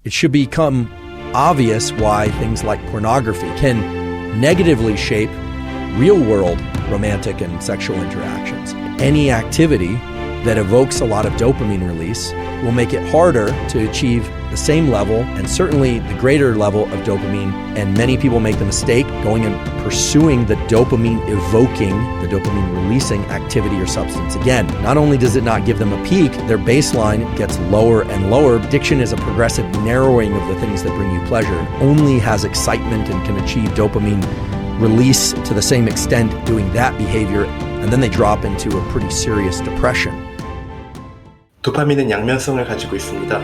It should become obvious why things like pornography can negatively shape real-world romantic and sexual interactions. Any activity that evokes a lot of dopamine release will make it harder to achieve the same level and certainly the greater level of dopamine. And many people make the mistake going and pursuing the dopamine evoking, the dopamine releasing activity or substance again. Not only does it not give them a peak, their baseline gets lower and lower. Addiction is a progressive narrowing of the things that bring you pleasure. It only has excitement and can achieve dopamine release to the same extent doing that behavior, and then they drop into a pretty serious depression. 도파민은 양면성을 가지고 있습니다.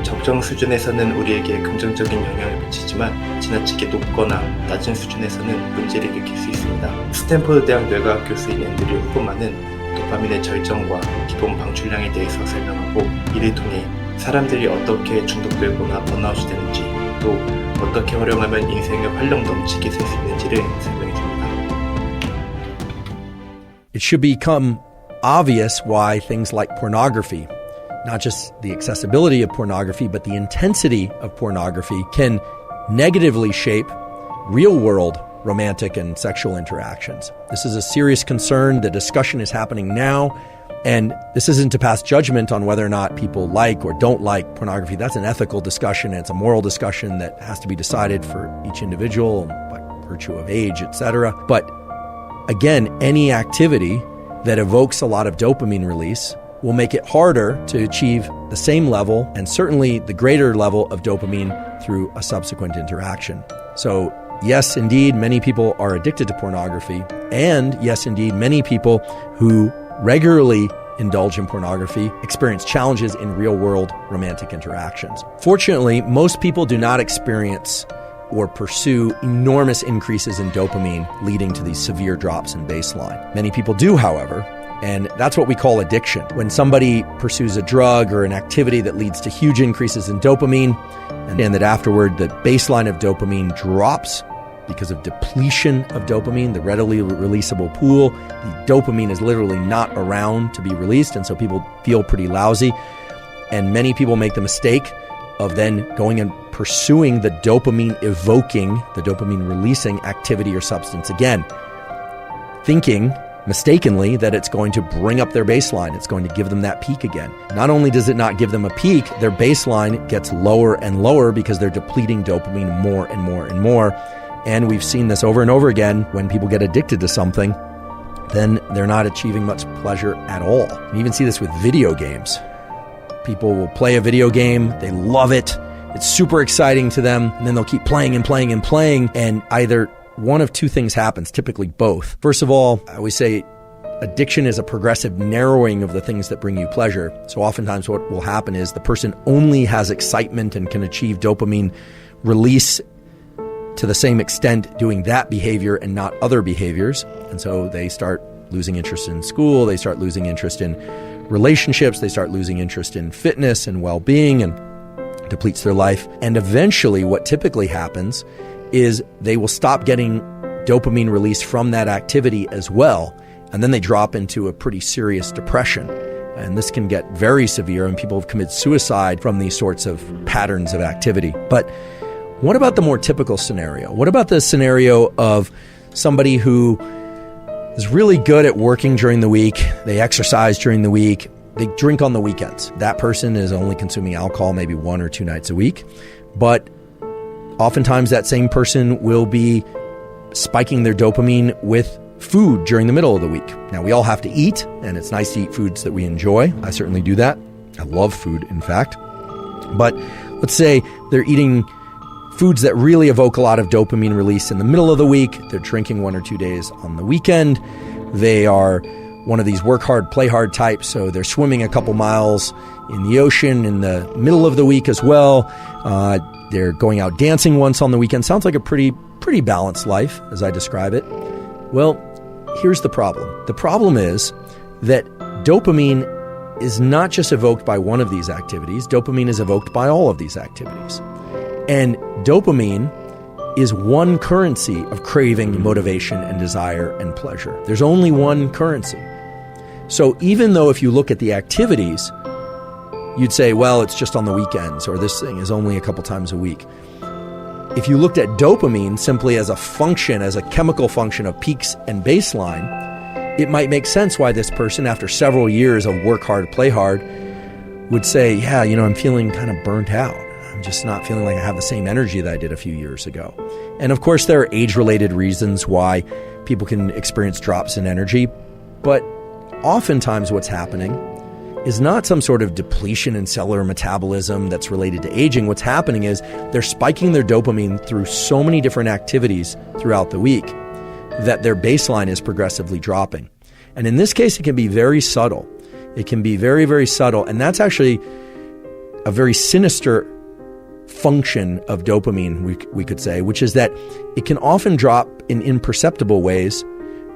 적정 수준에서는 우리에게 긍정적인 영향을 미치지만 지나치게 높거나 낮은 수준에서는 문제를 일으킬 수 있습니다. 스탠포드 대학 뇌과학 교수인 앤드류 후프만은 도파민의 절정과 기본 방출량에 대해서 설명하고 이를 통해 사람들이 어떻게 중독되거나 번아웃이 되는지 또 어떻게 활용하면 인생을 활력 넘치게 살 수 있는지를 설명해 줍니다. It should become obvious why things like pornography, not just the accessibility of pornography, but the intensity of pornography can negatively shape real-world romantic and sexual interactions. This is a serious concern. The discussion is happening now, and this isn't to pass judgment on whether or not people like or don't like pornography. That's an ethical discussion, and it's a moral discussion that has to be decided for each individual by virtue of age, etc. But again, any activity that evokes a lot of dopamine release will make it harder to achieve the same level and certainly the greater level of dopamine through a subsequent interaction. So yes, indeed, many people are addicted to pornography, and yes, indeed, many people who regularly indulge in pornography experience challenges in real-world romantic interactions. Fortunately, most people do not experience or pursue enormous increases in dopamine leading to these severe drops in baseline. Many people do, however, and that's what we call addiction. When somebody pursues a drug or an activity that leads to huge increases in dopamine, and that afterward the baseline of dopamine drops because of depletion of dopamine, the readily releasable pool, the dopamine is literally not around to be released, and so people feel pretty lousy. And many people make the mistake of then going and pursuing the dopamine evoking, the dopamine releasing activity or substance again, thinking mistakenly that it's going to bring up their baseline, it's going to give them that peak again. Not only does it not give them a peak, their baseline gets lower and lower because they're depleting dopamine more and more and more. And we've seen this over and over again. When people get addicted to something, then they're not achieving much pleasure at all. You even see this with video games. People will play a video game, they love it, it's super exciting to them, and then they'll keep playing and playing and playing, and either one of two things happens, typically both. First of all, I always say addiction is a progressive narrowing of the things that bring you pleasure. So oftentimes what will happen is the person only has excitement and can achieve dopamine release to the same extent doing that behavior and not other behaviors. And so they start losing interest in school, they start losing interest in relationships, they start losing interest in fitness and well-being, and depletes their life. And eventually what typically happens is they will stop getting dopamine release from that activity as well, and then they drop into a pretty serious depression. And this can get very severe, and people have committed suicide from these sorts of patterns of activity. But what about the more typical scenario? What about the scenario of somebody who is really good at working during the week, they exercise during the week, they drink on the weekends. That person is only consuming alcohol maybe 1 or 2 nights a week, but oftentimes that same person will be spiking their dopamine with food during the middle of the week. Now, we all have to eat, and it's nice to eat foods that we enjoy. I certainly do that. I love food, in fact. But let's say they're eating foods that really evoke a lot of dopamine release in the middle of the week. They're drinking 1 or 2 days on the weekend. They are one of these work hard, play hard types, so they're swimming a couple miles in the ocean in the middle of the week as well. They're going out dancing once on the weekend. Sounds like a pretty balanced life as I describe it. Well, here's the problem. The problem is that dopamine is not just evoked by one of these activities. Dopamine is evoked by all of these activities. And dopamine is one currency of craving, motivation, and desire and pleasure. There's only one currency. So even though if you look at the activities, you'd say, well, it's just on the weekends, or this thing is only a couple times a week. If you looked at dopamine simply as a function, as a chemical function of peaks and baseline, it might make sense why this person, after several years of work hard, play hard, would say, yeah, I'm feeling kind of burnt out. I'm just not feeling like I have the same energy that I did a few years ago. And of course, there are age-related reasons why people can experience drops in energy, but oftentimes what's happening is not some sort of depletion in cellular metabolism that's related to aging. What's happening is they're spiking their dopamine through so many different activities throughout the week that their baseline is progressively dropping. And in this case, it can be very subtle. It can be very, very subtle. And that's actually a very sinister function of dopamine, we could say, which is that it can often drop in imperceptible ways,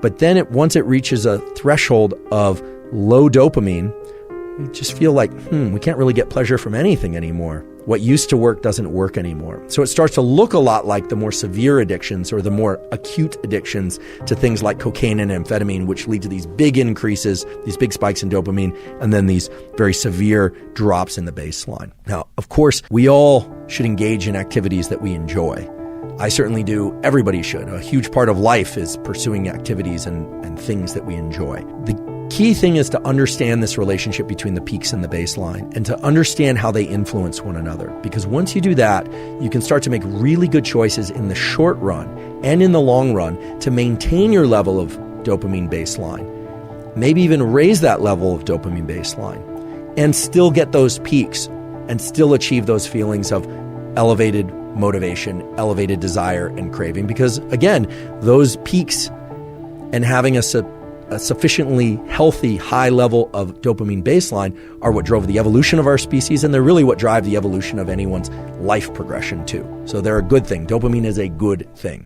but then once it reaches a threshold of low dopamine, we just feel like, we can't really get pleasure from anything anymore. What used to work doesn't work anymore. So it starts to look a lot like the more severe addictions or the more acute addictions to things like cocaine and amphetamine, which lead to these big increases, these big spikes in dopamine, and then these very severe drops in the baseline. Now, of course, we all should engage in activities that we enjoy. I certainly do. Everybody should. A huge part of life is pursuing activities and things that we enjoy. The key thing is to understand this relationship between the peaks and the baseline and to understand how they influence one another. Because once you do that, you can start to make really good choices in the short run and in the long run to maintain your level of dopamine baseline, maybe even raise that level of dopamine baseline, and still get those peaks and still achieve those feelings of elevated motivation, elevated desire, and craving. Because again, those peaks and having a sufficiently healthy, high level of dopamine baseline are what drove the evolution of our species, and they're really what drive the evolution of anyone's life progression too. So they're a good thing. Dopamine is a good thing.